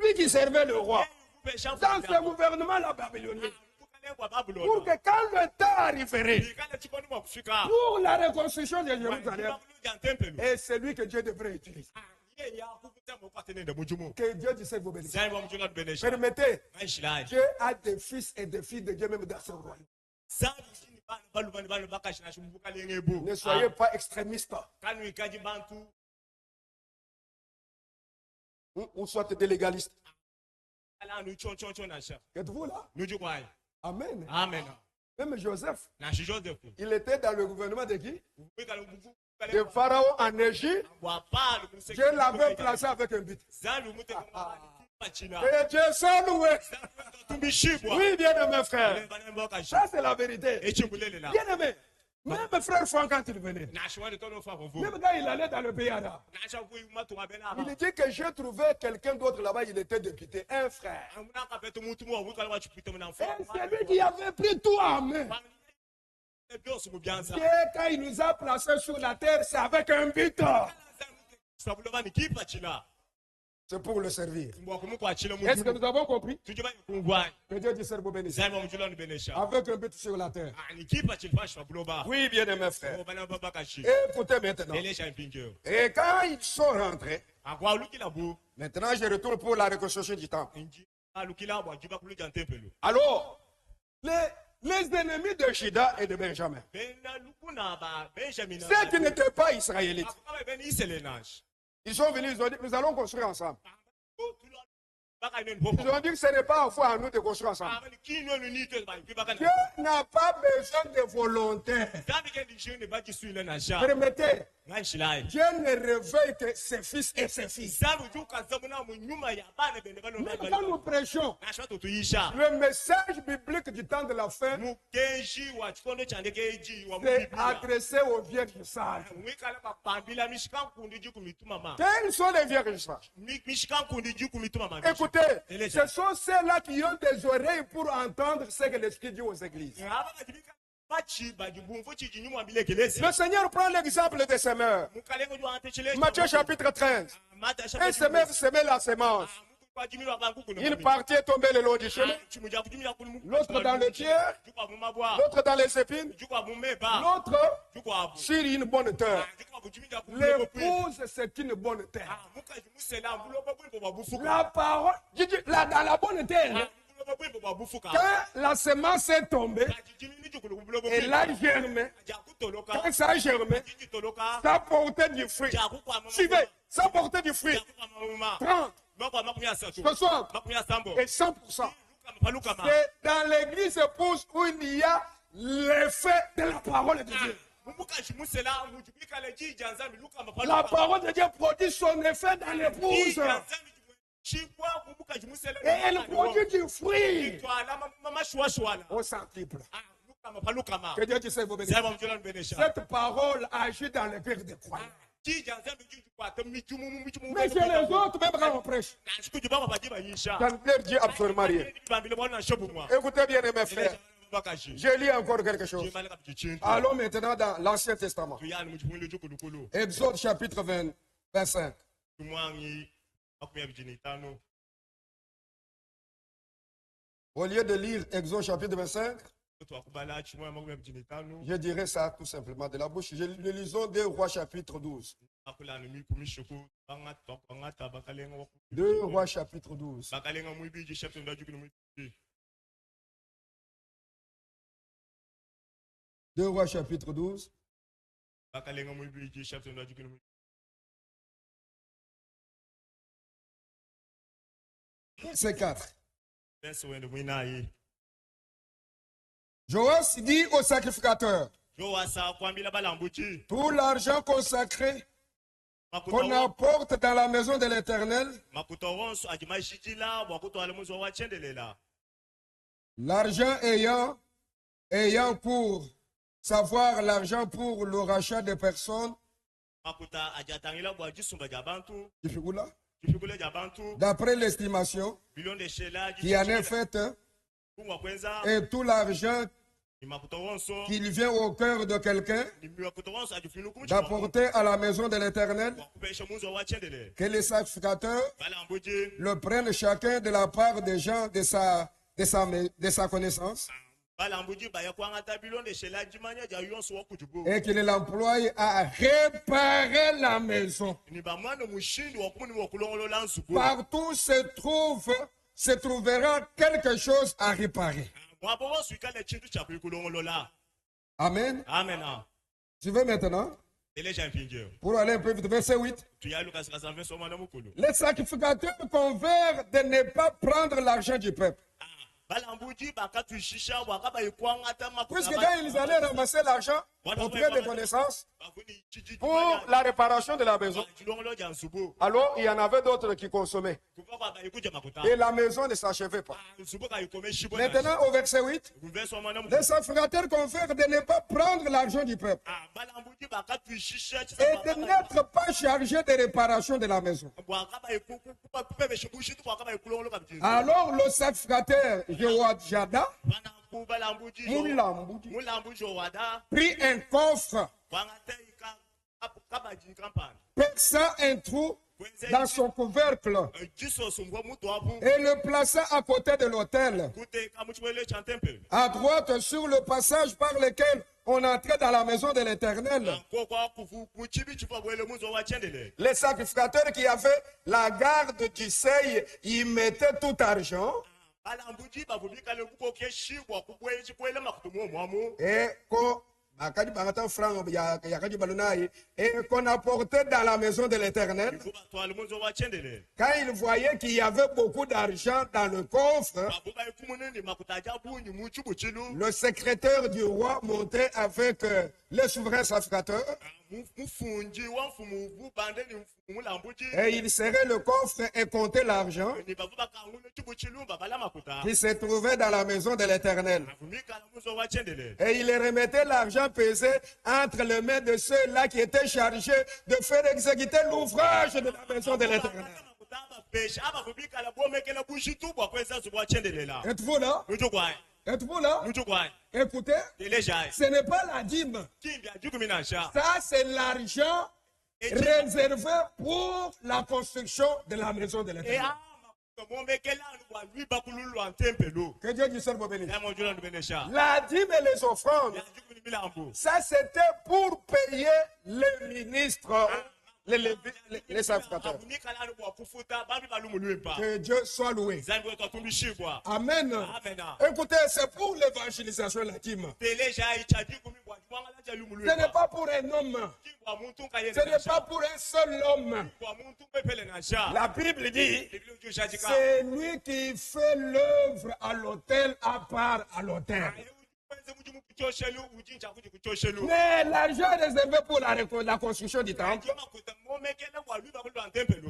Lui qui servait le roi. Dans ce gouvernement-là babylonien. Pour que quand le temps arriverait pour la reconstruction de Jérusalem, et c'est lui que Dieu devrait utiliser. Que Dieu dise vous bénisse. Permettez, Dieu a des fils et des filles de Dieu même dans son royaume. Ne soyez pas extrémistes. Ou soit des légalistes. Êtes-vous là? Amen. Amen. Même Joseph, il était dans le gouvernement de qui? De Pharaon en Égypte. Dieu l'avait placé avec un but. Et Dieu soit loué. Oui, bien-aimé frère. Ça, c'est la vérité. Bien-aimé. Même frère Franck, quand il venait, même quand il allait dans le pays arabe, il dit que j'ai trouvé quelqu'un d'autre là-bas, il était député, un frère. Et c'est lui qui avait pris tout en main. Et quand il nous a placés sur la terre, c'est avec un but. C'est pour le servir. Est-ce que nous avons compris? Que Dieu du cerveau bénisse. Avec un but sur la terre. Oui, bien aimé frère. Écoutez maintenant. Et quand ils sont rentrés, maintenant je retourne pour la reconstruction du temple. Alors, les ennemis de Juda et de Benjamin, ceux qui n'étaient pas israélites, ils sont venus, ils ont dit, nous allons construire ensemble. Ils ont dit que ce n'est pas à nous de construire ensemble. Dieu n'a pas besoin de volontaires. Permettez, Dieu ne réveille que ses fils et ses filles. Même quand nous prêchons le message biblique du temps de la fin, c'est adressé aux vierges sages. Quels sont les vierges sages? Écoutez, ce sont ceux-là qui ont des oreilles pour entendre ce que l'Esprit dit aux églises. Le Seigneur prend l'exemple des semeurs. Matthieu chapitre 13. Un semeur semait la semence. Une partie est tombée le long du chemin, l'autre dans le tiers, l'autre dans les épines, l'autre sur une bonne terre. L'épouse, c'est une bonne terre. La parole, dans la bonne terre, quand la semence est tombée, elle a germé. Quand ça a germé, ça portait du fruit. Suivez, ça portait du fruit. 30. 60 et 100%. C'est dans l'église épouse où il y a l'effet de la parole de Dieu. La parole de Dieu produit son effet dans l'épouse. Et elle produit du fruit au centuple. Que Dieu te serve, bénisse. Cette parole agit dans le cœur des croyants. Mais chez les autres, même quand on prêche, ça ne leur dit absolument rien. Écoutez bien, mes frères. Je lis encore quelque chose. Allons maintenant dans l'Ancien Testament. Exode chapitre 25. Au lieu de lire Exode chapitre 25, je dirais ça tout simplement de la bouche. Nous lisons 2 Rois chapitre 12. 2 Rois chapitre 12. 2 Rois chapitre 12. C'est 4. Joas dit au sacrificateur, tout l'argent consacré qu'on apporte dans la maison de l'Éternel, l'argent ayant pour savoir l'argent pour le rachat des personnes, d'après l'estimation qui en est faite, et tout l'argent qu'il vient au cœur de quelqu'un d'apporter à la maison de l'Éternel, que les sacrificateurs le prennent chacun de la part des gens de sa connaissance et qu'il l'emploie à réparer la maison. Partout se trouvera quelque chose à réparer. Amen. Amen. Tu veux maintenant? Pour aller un peu vite, verset 8. Les sacrificateurs convinrent de ne pas prendre l'argent du peuple. Puisque quand ils allaient ramasser l'argent auprès des connaissances pour la réparation de la maison, alors il y en avait d'autres qui consommaient. Et la maison ne s'achevait pas. Maintenant au verset 8, les sacrificateurs confèrent de ne pas prendre l'argent du peuple et de n'être pas chargés de réparation de la maison. Alors le sacrificateur Jehoiada prit un coffre, perça un trou dans son couvercle et le plaça à côté de l'autel, à droite sur le passage par lequel on entrait dans la maison de l'Éternel. Les sacrificateurs qui avaient la garde du seuil, ils mettaient tout argent. Et qu'on apportait dans la maison de l'Éternel. Quand il voyait qu'il y avait beaucoup d'argent dans le coffre, le secrétaire du roi montait avec les souverains sacrificateurs et il serrait le coffre et comptait l'argent qui se trouvait dans la maison de l'Éternel. Et il remettait l'argent pesé entre les mains de ceux-là qui étaient chargés de faire exécuter l'ouvrage de la maison de l'Éternel. Êtes-vous là? Êtes-vous là? Écoutez, ce n'est pas la dîme. Ça, c'est l'argent réservé pour la construction de la maison de l'Éternel. Que Dieu du ciel vous bénisse. La dîme et les offrandes, ça c'était pour payer les ministres, les sacrificateurs. Que Dieu soit loué. Amen. Écoutez, c'est pour l'évangélisation de la dîme. Ce n'est pas pour un homme. Ce n'est pas pour un seul homme. La Bible dit, c'est lui qui fait l'œuvre à l'autel à part à l'autel. Mais l'argent réservé pour la construction du temple,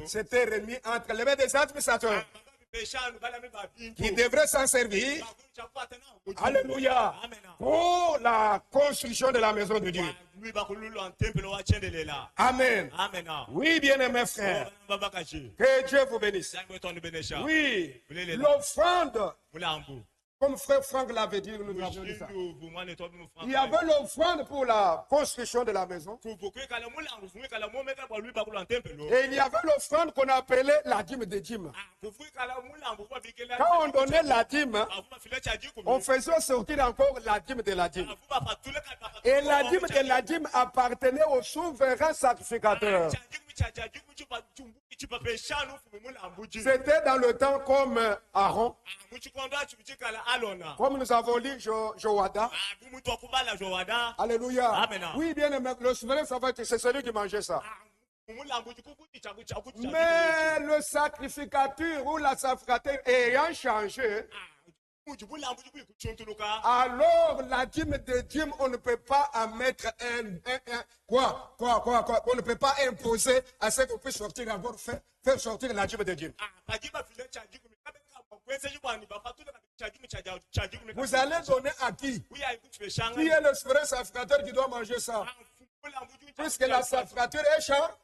c'était remis entre les mains des administrateurs qui devraient s'en servir. Alléluia. Pour la construction de la maison de Dieu. Amen. Oui, bien-aimés frères. Que Dieu vous bénisse. Oui, l'offrande. Comme frère Franck l'avait dit, nous avions dit ça. Il y avait l'offrande pour la construction de la maison. Et il y avait l'offrande qu'on appelait la dîme des dîmes. Quand on donnait la dîme, on faisait sortir encore la dîme de la dîme. Et la dîme de la dîme appartenait au souverain sacrificateur. C'était dans le temps comme Aaron. Comme nous avons lu Joada. Alléluia. Amen. Oui, bien aimé, le souverain, c'est celui qui mangeait ça. Mais le sacrificateur ou la sacrificateur ayant changé, alors la dîme de dîme, on ne peut pas en mettre quoi? On ne peut pas imposer à ce qu'on puisse sortir encore, faire sortir la dîme de dîme. Vous allez donner à qui? Qui est le souverain sacrificateur qui doit manger ça? Puisque la sacrificature est chère.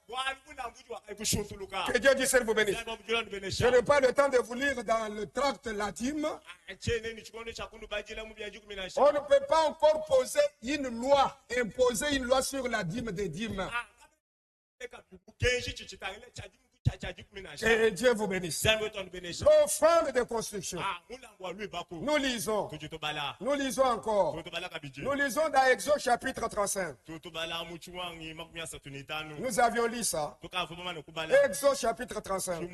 Que Dieu dise vous bénisse. Je n'ai pas le temps de vous lire dans le tract la dîme. On ne peut pas encore poser une loi, imposer une loi sur la dîme des dîmes. Que Dieu vous bénisse. L'offrande de construction. Nous lisons encore. Nous lisons dans Exode chapitre 35. Nous avions lu ça. Exode chapitre 35.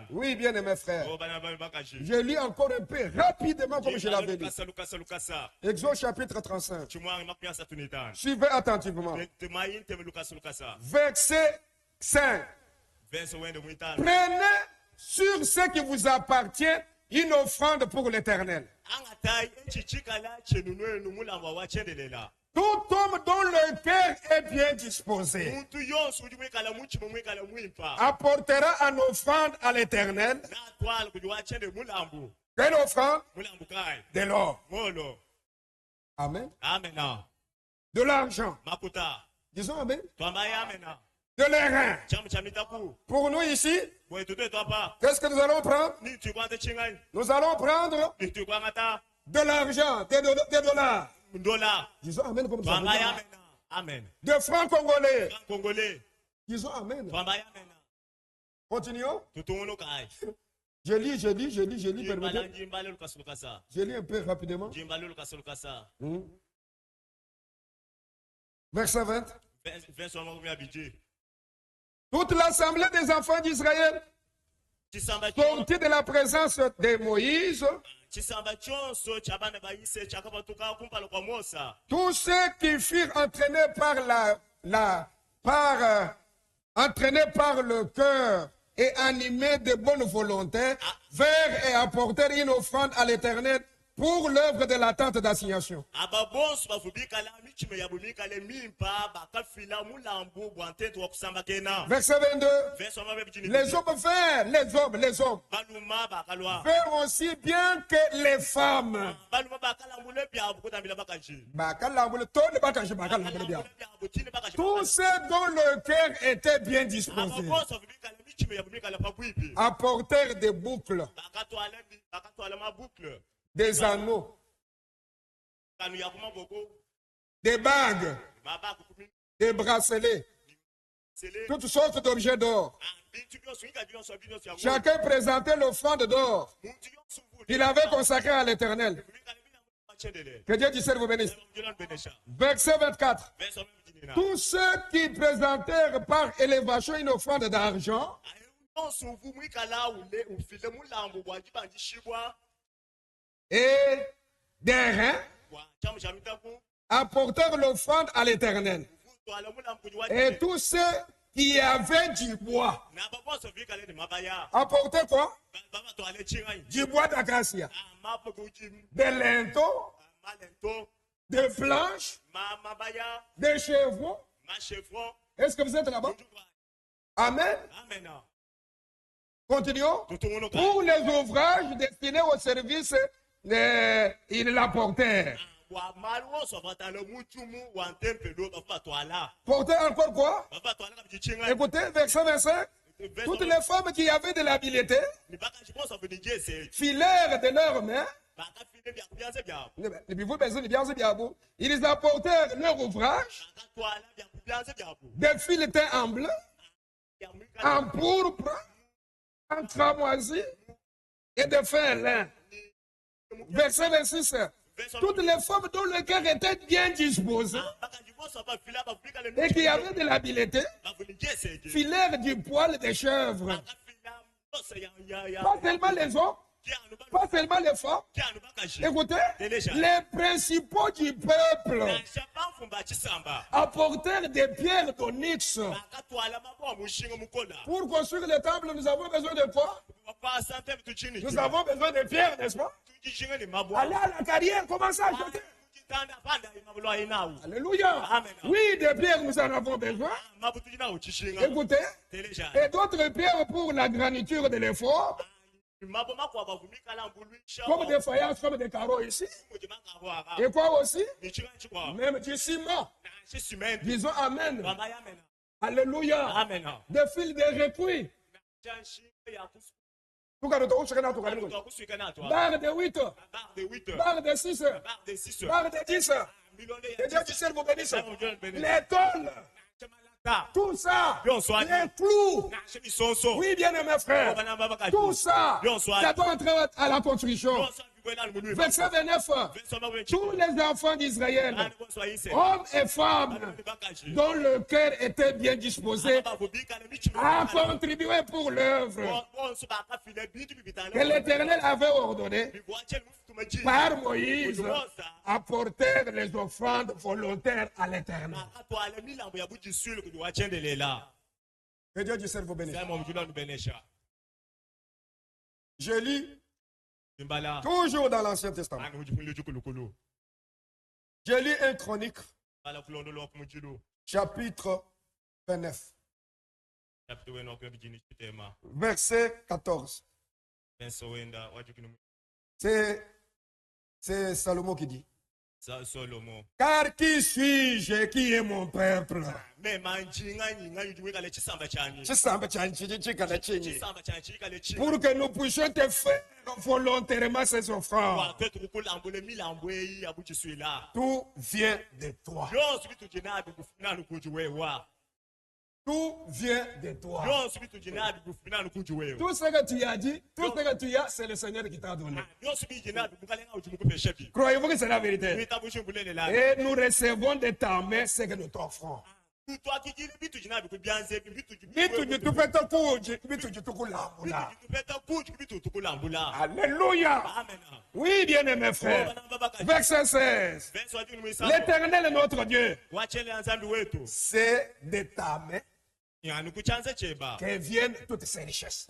Oui, bien aimé frère. Je lis encore un peu rapidement comme je l'avais dit. Exode chapitre 35. Suivez attentivement. Verset 5. Prenez sur ce qui vous appartient une offrande pour l'Éternel. Tout homme dont le cœur est bien disposé apportera en offrande à l'Éternel. Quelle offrande? De l'or. Amen. De l'argent. Disons amen. De l'airain. Pour nous ici, qu'est-ce que nous allons prendre? Nous allons prendre de l'argent, des dollars. Disons amen comme ça. Amen. De francs congolais. Disons amen. Continuons. Je lis, permettez. Je lis un peu rapidement. Verset 20. Toute l'assemblée des enfants d'Israël sortis de la présence de Moïse, tous ceux qui furent entraînés entraînés par le cœur et animés de bonne volonté, vinrent et apportèrent une offrande à l'Éternel pour l'œuvre de la tente d'assignation. Verset 22. Les hommes vinrent, les hommes vinrent aussi bien que les femmes. Tous ceux dont le cœur était bien disposé apportèrent des boucles des anneaux, des bagues, des bracelets, toutes sortes d'objets d'or. Chacun présentait l'offrande d'or qu'il avait consacrée à l'Éternel. Que Dieu du ciel vous bénisse. Verset 24. Tous ceux qui présentèrent par élévation une offrande d'argent et des reins apportèrent l'offrande à l'Éternel. Et tous ceux qui avaient du bois apportaient quoi? Du bois d'acacia, des linteaux, des planches, des chevrons. Est-ce que vous êtes là-bas? Amen. Continuons. Pour les ouvrages destinés au service, ils l'apportèrent. Porter encore quoi? Écoutez, verset 25. Toutes les femmes qui avaient de l'habileté filèrent de leurs mains. Ils apportèrent leur ouvrage, des fils teints en bleu, en pourpre, en cramoisi et de fin lin. Verset 26. Toutes les femmes dont le cœur était bien disposé et qui avaient de l'habileté filèrent du poil des chèvres. Pas seulement les hommes, pas seulement les femmes. Écoutez, les principaux du peuple apportèrent des pierres d'onyx. Pour construire le temple, nous avons besoin de quoi? Nous avons besoin de pierres, n'est-ce pas? Allez à la carrière, commencez à acheter. Alléluia. Oui, des pierres, nous en avons besoin. Écoutez, et d'autres pierres pour la graniture de l'effort. Comme des faïences, comme des carreaux ici. Et quoi aussi? Même du ciment. Disons Amen. Alléluia. Des fils de recuits. Barre de 8, barre de 6, barre de 10. Que Dieu du ciel vous bénisse. Les tôles, tout ça, les clous. Oui, bien aimé frère, tout ça, ça doit entrer à la construction. Verset 29. Tous les enfants d'Israël, hommes et femmes, dont le cœur était bien disposé, à contribuer pour l'œuvre que l'Éternel avait ordonnée par Moïse, apportèrent les offrandes volontaires à l'Éternel. Que Dieu du ciel vous bénisse. Je lis toujours dans l'Ancien Testament. Je lis 1 Chronique, chapitre 29, verset 14. C'est Salomon qui dit. Car qui suis-je, qui est mon peuple? Pour que nous puissions te faire volontairement ces offrandes. Tout vient de toi. Tout vient de toi. Tout ce que tu as dit, tout ce que tu as, c'est le Seigneur qui t'a donné. Croyez-vous que c'est la vérité? Et nous recevons de ta main ce que nous t'offrons. Alléluia. Oui, bien-aimé frère. Verset 16. L'Éternel est notre Dieu. C'est de ta main que viennent toutes ces richesses.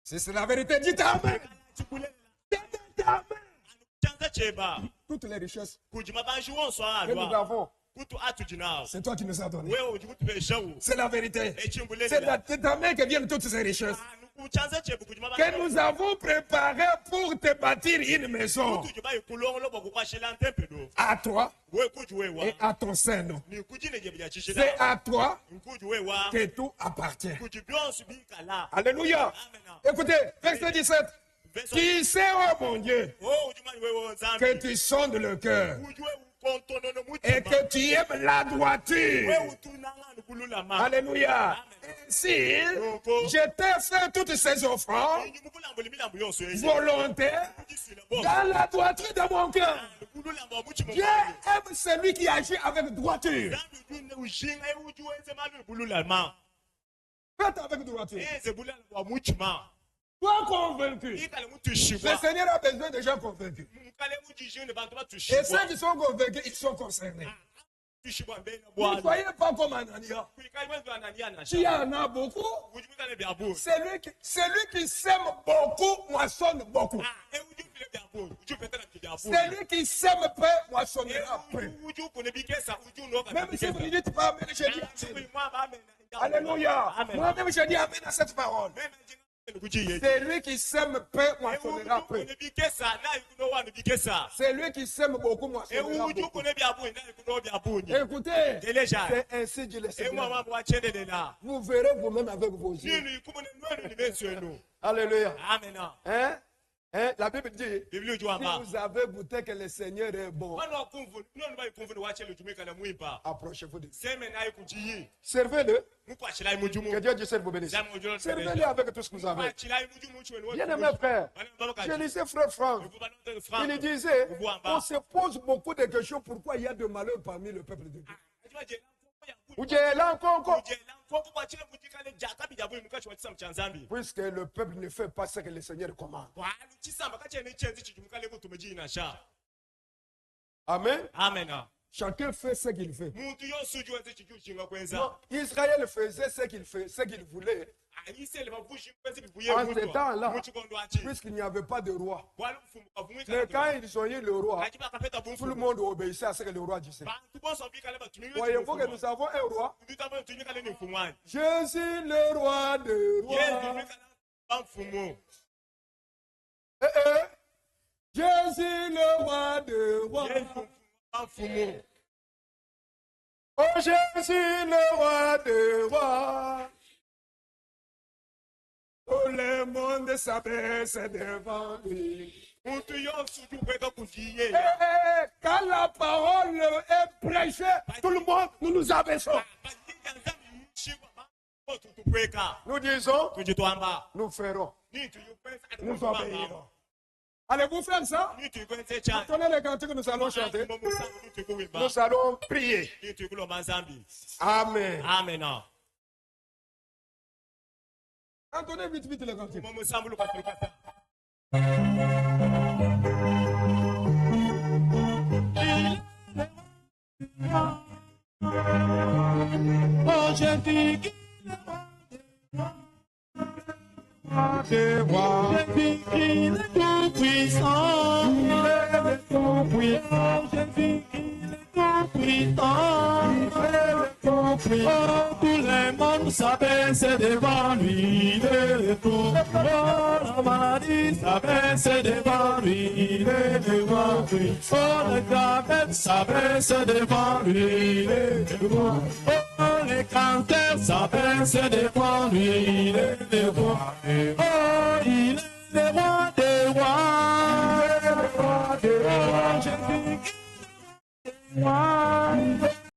C'est la vérité. Dis ta main. Toutes les richesses que nous avons, c'est toi qui nous as donné. C'est la vérité. C'est de ta main que viennent toutes ces richesses que nous avons préparées pour te bâtir une maison à toi et à ton sein. C'est à toi que tout appartient. Alléluia. Écoutez, verset 17. Tu sais, oh mon Dieu, que tu sondes le cœur et que tu aimes la droiture. Alléluia. Si je t'ai fait toutes ces offrandes volontaires dans la droiture de mon cœur, Dieu aime celui qui agit avec droiture. Faites avec droiture. Sois convaincu. Le Seigneur a besoin de gens convaincus. Et ceux qui sont convaincus, ils sont concernés. Ne soyez pas comme Anania. Qui en a beaucoup. Celui qui sème beaucoup moissonne beaucoup. Celui qui sème peu moissonnera peu. Même si vous ne dites pas amen, je dis amen. Alléluia. Moi-même je dis amen à cette parole. C'est lui qui sème peu, moissonnera peu. C'est lui qui sème beaucoup, moissonnera beaucoup. Écoutez, c'est ainsi dit le Seigneur. Vous verrez vous-même avec vos yeux. Alléluia. Amen. La Bible dit, si vous avez goûté que le Seigneur est bon, approchez-vous de lui. Servez-le. Que Dieu du ciel vous bénisse. Servez-le avec tout ce que vous avez. Bien-aimé frère, je lisais frère Franck. Il disait, on se pose beaucoup de questions pourquoi il y a de malheur parmi le peuple de Dieu. Puisque le peuple ne fait pas ce que le Seigneur commande. Amen. Amen. Chacun fait ce qu'il fait. Non, Israël faisait ce qu'il fait, ce qu'il voulait. En ce temps-là, puisqu'il n'y avait pas de roi. Mais quand ils ont eu le roi, tout le monde obéissait à ce que le roi disait. Voyez-vous que nous avons un roi. Je suis le roi de rois. Je suis le roi de rois. Oh, je suis le roi de rois. Tout le monde s'abaisse devant lui. Quand la parole est prêchée, tout le monde, nous nous abaissons. Nous disons, nous ferons, nous obéirons. Allez-vous faire ça? Attendez les cantiques que nous allons chanter. Nous allons prier. Amen. Amen. Attendez vite, vite les cantiques. Oh, je dis qu'il est tout puissant. Il est tout puissant. Je dis qu'il est tout puissant. Oh, tout le monde s'abaisse devant lui. Il est tout. Oh, la maladie s'abaisse devant lui. Il est devant lui. Oh, le diabète s'abaisse devant lui. Il est devant lui. Oh, les cancers s'abaissent devant lui. Il est devant lui. Oh, il est le roi des rois. Il est le roi des rois. Je dis qu'il est le roi.